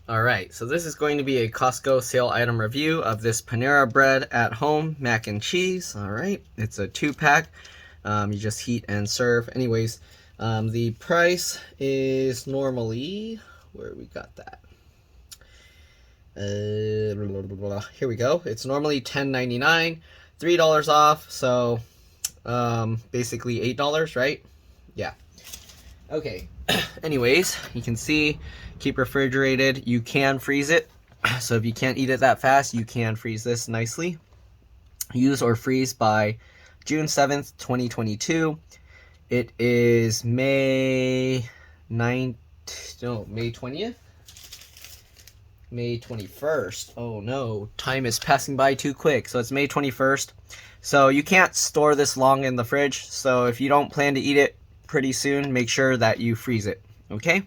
Alright, so this is going to be a Costco sale item review of this Panera bread at home mac and cheese. Alright, it's a 2-pack. You just heat and serve. Anyways, the price is normally, where we got that? Here we go. It's normally $10.99, $3 off, so basically $8, right? Yeah. Okay. Anyways, you can see, keep refrigerated. You can freeze it. So if you can't eat it that fast, you can freeze this nicely. Use or freeze by June 7th, 2022. It is May 20th? May 21st. Oh no, time is passing by too quick. So it's May 21st. So you can't store this long in the fridge. So if you don't plan to eat it pretty soon, make sure that you freeze it. Okay?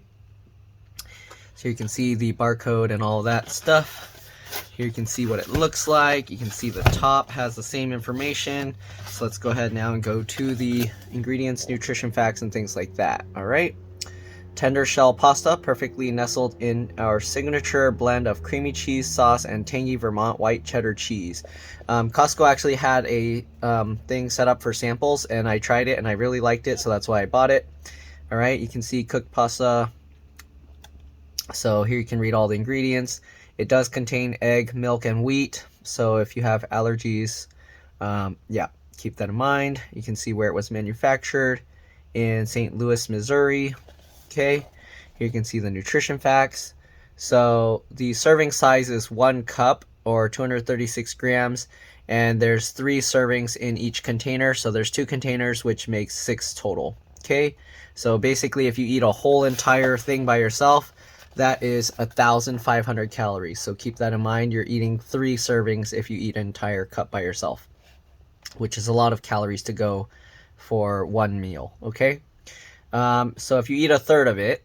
So you can see the barcode and all that stuff. Here you can see what it looks like. You can see the top has the same information. So let's go ahead now and go to the ingredients, nutrition facts, and things like that. All right. Tender shell pasta, perfectly nestled in our signature blend of creamy cheese sauce and tangy Vermont white cheddar cheese. Costco actually had a thing set up for samples, and I tried it and I really liked it, so that's why I bought it. All right, you can see cooked pasta. So here you can read all the ingredients. It does contain egg, milk, and wheat. So if you have allergies, yeah, keep that in mind. You can see where it was manufactured in St. Louis, Missouri. Okay, here you can see the nutrition facts. So the serving size is 1 cup or 236 grams, and there's 3 servings in each container. So there's 2 containers, which makes 6 total. Okay, so basically if you eat a whole entire thing by yourself, that is 1,500 calories. So keep that in mind. You're eating 3 servings if you eat an entire cup by yourself, which is a lot of calories to go for one meal. Okay. So if you eat a third of it,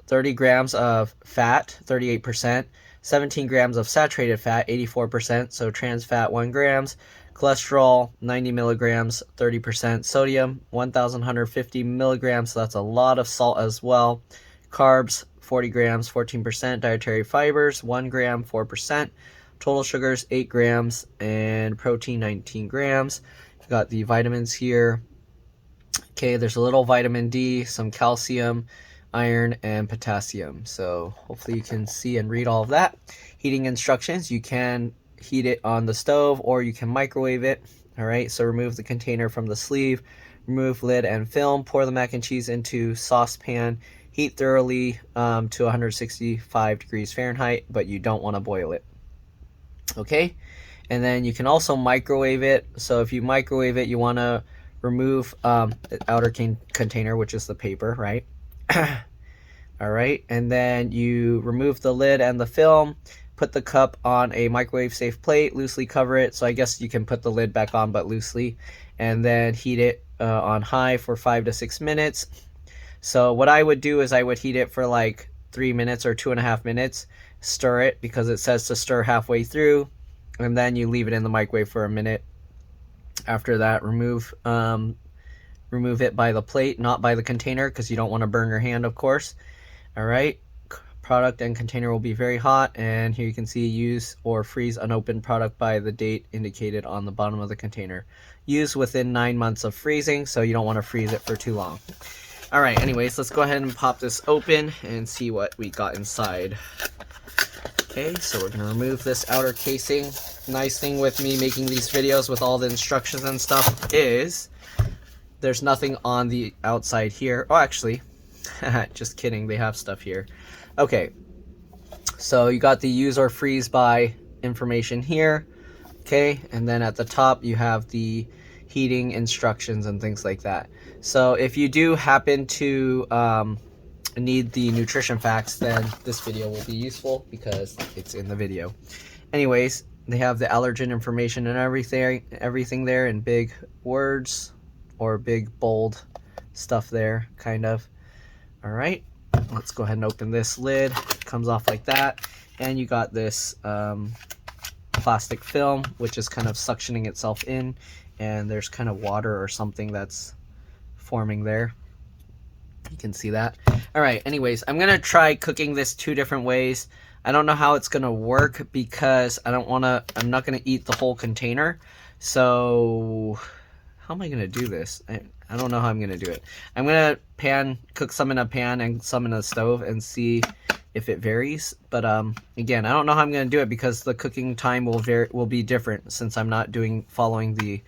30 grams of fat, 38%, 17 grams of saturated fat, 84%, so trans fat 1 grams, cholesterol 90 milligrams, 30%, sodium 1,150 milligrams, so that's a lot of salt as well, carbs 40 grams, 14%, dietary fibers 1 gram, 4%, total sugars 8 grams, and protein 19 grams. You've got the vitamins here. Okay, there's a little vitamin D, some calcium, iron, and potassium. So hopefully you can see and read all of that. Heating instructions, you can heat it on the stove or you can microwave it. All right, so remove the container from the sleeve, remove lid and film, pour the mac and cheese into saucepan, heat thoroughly to 165 degrees Fahrenheit, but you don't want to boil it. Okay, and then you can also microwave it. So if you microwave it, you want to remove the outer container, which is the paper, right? All right, and then you remove the lid and the film, put the cup on a microwave safe plate, loosely cover it. So I guess you can put the lid back on, but loosely, and then heat it on high for 5 to 6 minutes. So what I would do is I would heat it for like 3 minutes or 2.5 minutes, stir it because it says to stir halfway through, and then you leave it in the microwave for a minute. After that, remove it by the plate, not by the container, because you don't want to burn your hand, of course. All right, product and container will be very hot, and here you can see use or freeze unopened product by the date indicated on the bottom of the container. Use within 9 months of freezing, so you don't want to freeze it for too long. All right, anyways, let's go ahead and pop this open and see what we got inside. Okay, so we're going to remove this outer casing. Nice thing with me making these videos with all the instructions and stuff is there's nothing on the outside here. Oh, actually, just kidding, they have stuff here. Okay, so you got the use or freeze by information here. Okay, and then at the top you have the heating instructions and things like that. So if you do happen to need the nutrition facts, then this video will be useful because it's in the video. Anyways, they have the allergen information and everything there in big words or big bold stuff there, kind of. All right, let's go ahead and open this lid. It comes off like that, and you got this plastic film, which is kind of suctioning itself in, and there's kind of water or something that's forming there. You can see that. All right, anyways, I'm gonna try cooking this 2 different ways. I don't know how it's gonna work because I'm not gonna eat the whole container. So how am I gonna do this? I don't know how I'm gonna do it. I'm gonna cook some in a pan and some in a stove and see if it varies. But again, I don't know how I'm gonna do it because the cooking time will be different since I'm not following the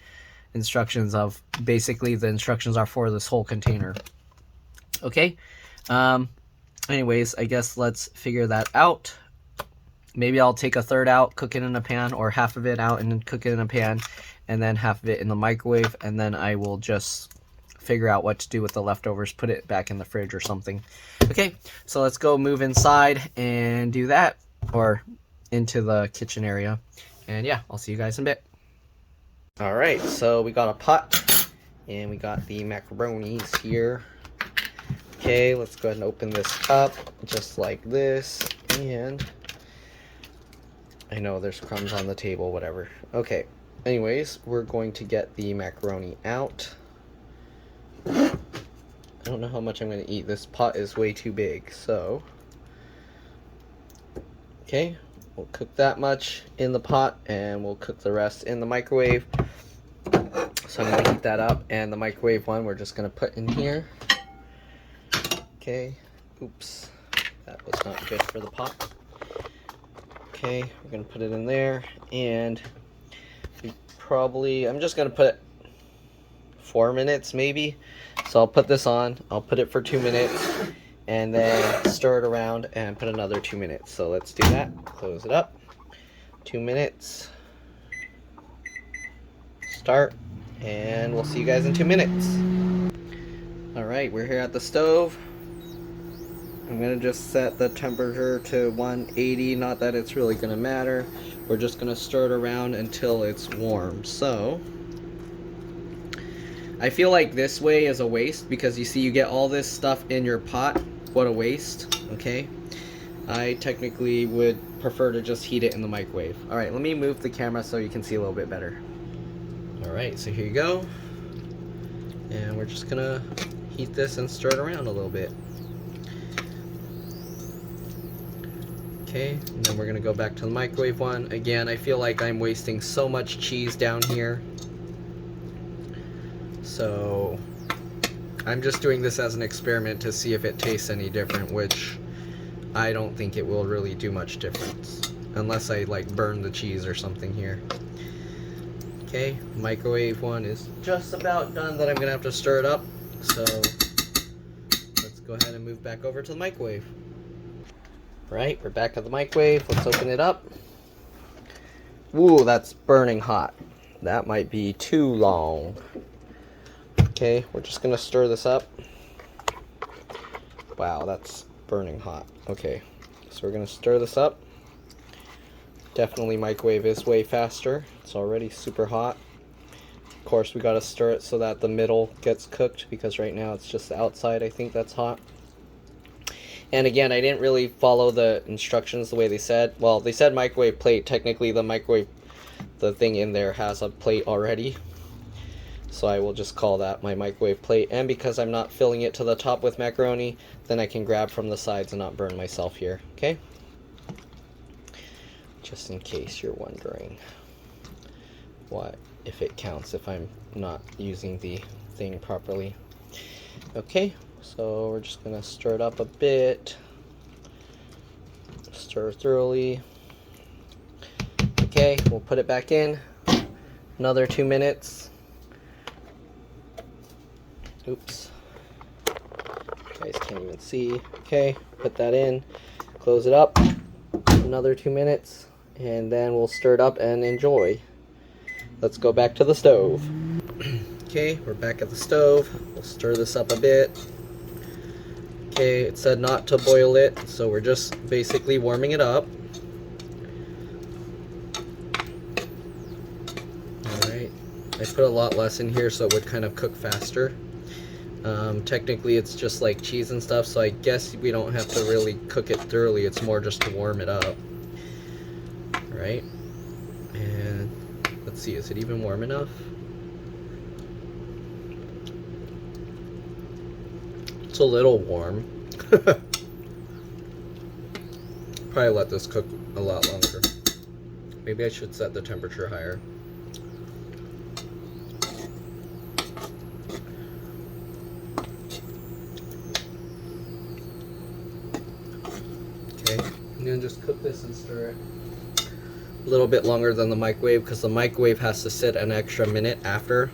instructions of, basically the instructions are for this whole container. Okay. Anyways, I guess let's figure that out. Maybe I'll take a third out, cook it in a pan, or half of it out and then cook it in a pan, and then half of it in the microwave, and then I will just figure out what to do with the leftovers, put it back in the fridge or something. Okay, so let's go move inside and do that, or into the kitchen area. And yeah, I'll see you guys in a bit. Alright, so we got a pot, and we got the macaronis here. Okay, let's go ahead and open this up, just like this, and I know there's crumbs on the table, whatever. Okay, anyways, we're going to get the macaroni out. I don't know how much I'm going to eat. This pot is way too big, so okay, we'll cook that much in the pot, and we'll cook the rest in the microwave. So I'm going to heat that up, and the microwave one we're just going to put in here. Okay, oops, that was not good for the pot. Okay, we're gonna put it in there, and I'm just gonna put it 4 minutes maybe. So I'll put this on, I'll put it for 2 minutes, and then stir it around and put another 2 minutes. So let's do that, close it up, 2 minutes, start, and we'll see you guys in 2 minutes. Alright, we're here at the stove. I'm going to just set the temperature to 180, not that it's really going to matter. We're just going to stir it around until it's warm. So, I feel like this way is a waste because you see you get all this stuff in your pot. What a waste, okay? I technically would prefer to just heat it in the microwave. Alright, let me move the camera so you can see a little bit better. Alright, so here you go. And we're just going to heat this and stir it around a little bit. Okay, and then we're gonna go back to the microwave one. Again, I feel like I'm wasting so much cheese down here. So, I'm just doing this as an experiment to see if it tastes any different, which I don't think it will really do much difference. Unless I like burn the cheese or something here. Okay, microwave one is just about done that I'm gonna have to stir it up. So, let's go ahead and move back over to the microwave. Right, we're back at the microwave. Let's open it up. Ooh, that's burning hot. That might be too long. Okay, we're just gonna stir this up. Wow, that's burning hot. Okay, so we're gonna stir this up. Definitely microwave is way faster. It's already super hot. Of course, we gotta stir it so that the middle gets cooked because right now it's just the outside, I think, that's hot. And again, I didn't really follow the instructions the way they said. Well, they said microwave plate. Technically, the thing in there has a plate already. So I will just call that my microwave plate. And because I'm not filling it to the top with macaroni, then I can grab from the sides and not burn myself here. Okay? Just in case you're wondering if it counts if I'm not using the thing properly. Okay. So we're just going to stir it up a bit. Stir thoroughly. Okay, we'll put it back in. Another 2 minutes. Oops. You guys can't even see. Okay, put that in. Close it up. Another 2 minutes. And then we'll stir it up and enjoy. Let's go back to the stove. Okay, we're back at the stove. We'll stir this up a bit. Okay, it said not to boil it, so we're just basically warming it up. Alright, I put a lot less in here so it would kind of cook faster. Technically it's just like cheese and stuff, so I guess we don't have to really cook it thoroughly, it's more just to warm it up. Alright, and let's see, is it even warm enough? It's a little warm. Probably let this cook a lot longer. Maybe I should set the temperature higher. Okay, I'm gonna just cook this and stir it a little bit longer than the microwave because the microwave has to sit an extra minute after.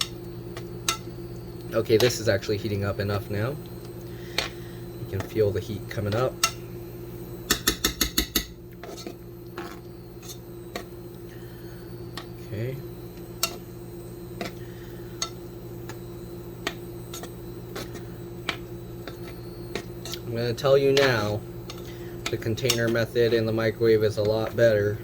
Okay, this is actually heating up enough now. You can feel the heat coming up. Okay. I'm going to tell you now, the container method in the microwave is a lot better.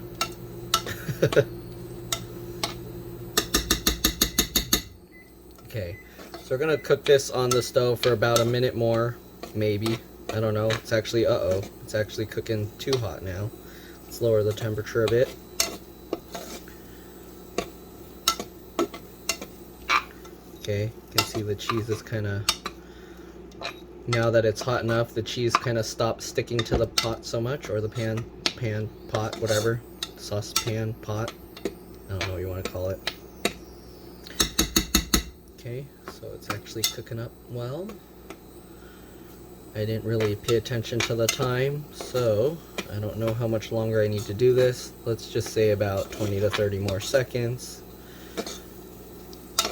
Okay, so we're going to cook this on the stove for about a minute more, maybe. I don't know. It's actually, it's actually cooking too hot now. Let's lower the temperature a bit. Okay, you can see the cheese is kind of, now that it's hot enough, the cheese kind of stops sticking to the pot so much, or the pan, pot, whatever, saucepan, pot, I don't know what you want to call it. Okay, so it's actually cooking up well. I didn't really pay attention to the time, so I don't know how much longer I need to do this. Let's just say about 20 to 30 more seconds.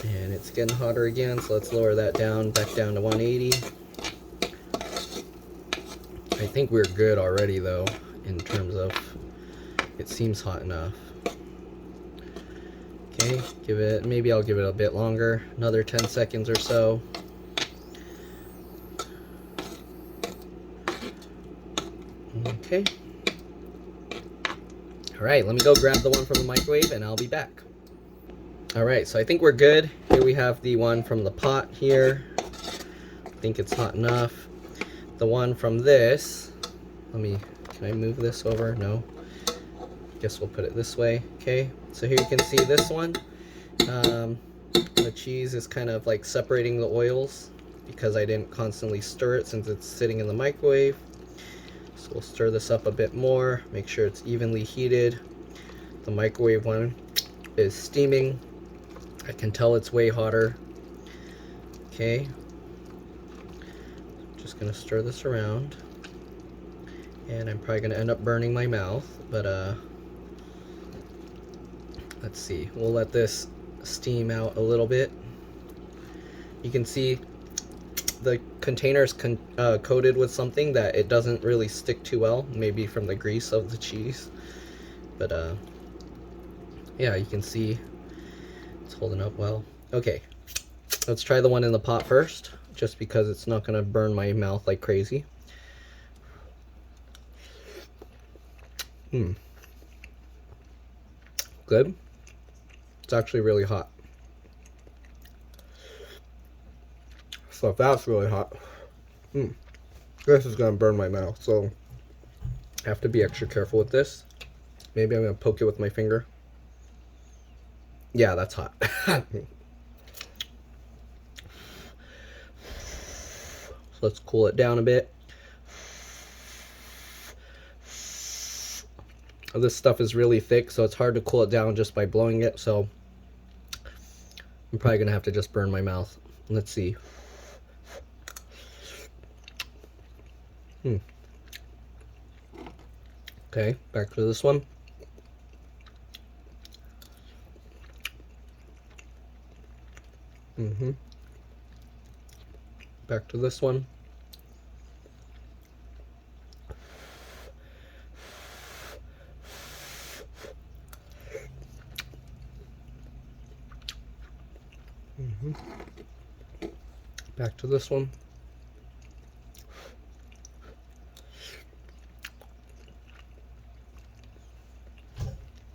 And it's getting hotter again, so let's lower that down, back down to 180. I think we're good already though, in terms of, it seems hot enough. Okay, maybe I'll give it a bit longer, another 10 seconds or so. Okay. Alright, let me go grab the one from the microwave and I'll be back. Alright, so I think we're good. Here we have the one from the pot here. I think it's hot enough. The one from this, can I move this over? No. Guess we'll put it this way. Okay, so here you can see this one. The cheese is kind of like separating the oils because I didn't constantly stir it since it's sitting in the microwave. So we'll stir this up a bit more, make sure it's evenly heated. The microwave one is steaming. I can tell it's way hotter. Okay. Just gonna stir this around. And I'm probably gonna end up burning my mouth, but let's see. We'll let this steam out a little bit. You can see the container's coated with something that it doesn't really stick too well, maybe from the grease of the cheese. But yeah, you can see it's holding up well. Okay, let's try the one in the pot first, just because it's not gonna burn my mouth like crazy. Good. It's actually really hot. So if that's really hot, this is gonna burn my mouth, so I have to be extra careful with this. Maybe I'm gonna poke it with my finger. Yeah, that's hot. So let's cool it down a bit. This stuff is really thick, so it's hard to cool it down just by blowing it, so I'm probably gonna have to just burn my mouth. Let's see. Okay, back to this one. Back to this one. Back to this one.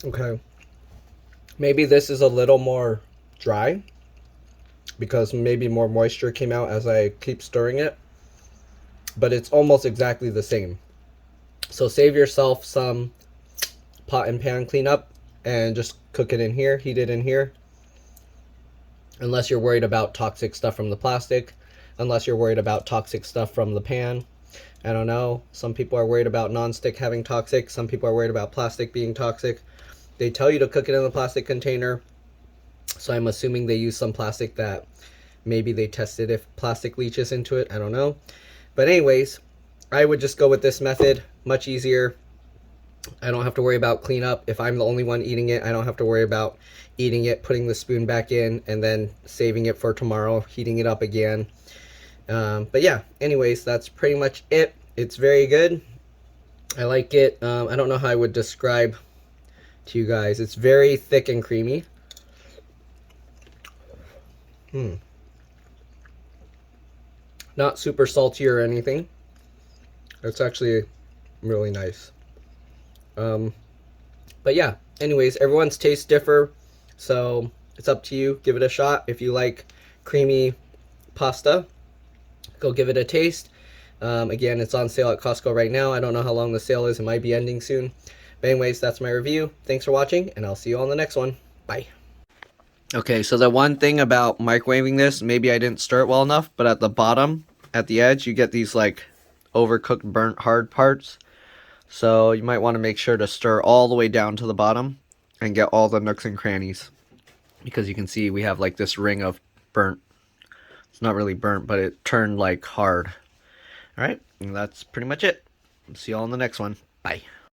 Okay. Maybe this is a little more dry because maybe more moisture came out as I keep stirring it, but it's almost exactly the same. So save yourself some pot and pan cleanup and just cook it in here, heat it in here. Unless you're worried about toxic stuff from the plastic, unless you're worried about toxic stuff from the pan. I don't know. Some people are worried about nonstick having toxic. Some people are worried about plastic being toxic. They tell you to cook it in a plastic container. So I'm assuming they use some plastic that maybe they tested if plastic leaches into it. I don't know. But anyways, I would just go with this method. Much easier. I don't have to worry about cleanup. If I'm the only one eating it, I don't have to worry about eating it, putting the spoon back in, and then saving it for tomorrow, heating it up again. But yeah, anyways, that's pretty much it. It's very good. I like it. I don't know how I would describe to you guys. It's very thick and creamy. Not super salty or anything. It's actually really nice. But yeah, anyways, everyone's tastes differ, so it's up to you. Give it a shot. If you like creamy pasta, go give it a taste. Again, it's on sale at Costco right now. I don't know how long the sale is. It might be ending soon. But anyways, that's my review. Thanks for watching, and I'll see you on the next one. Bye. Okay, so the one thing about microwaving this, maybe I didn't stir it well enough, but at the bottom, at the edge, you get these like overcooked, burnt, hard parts. So you might want to make sure to stir all the way down to the bottom and get all the nooks and crannies. Because you can see we have like this ring of burnt. It's not really burnt, but it turned like hard. Alright, and that's pretty much it. See you all in the next one. Bye.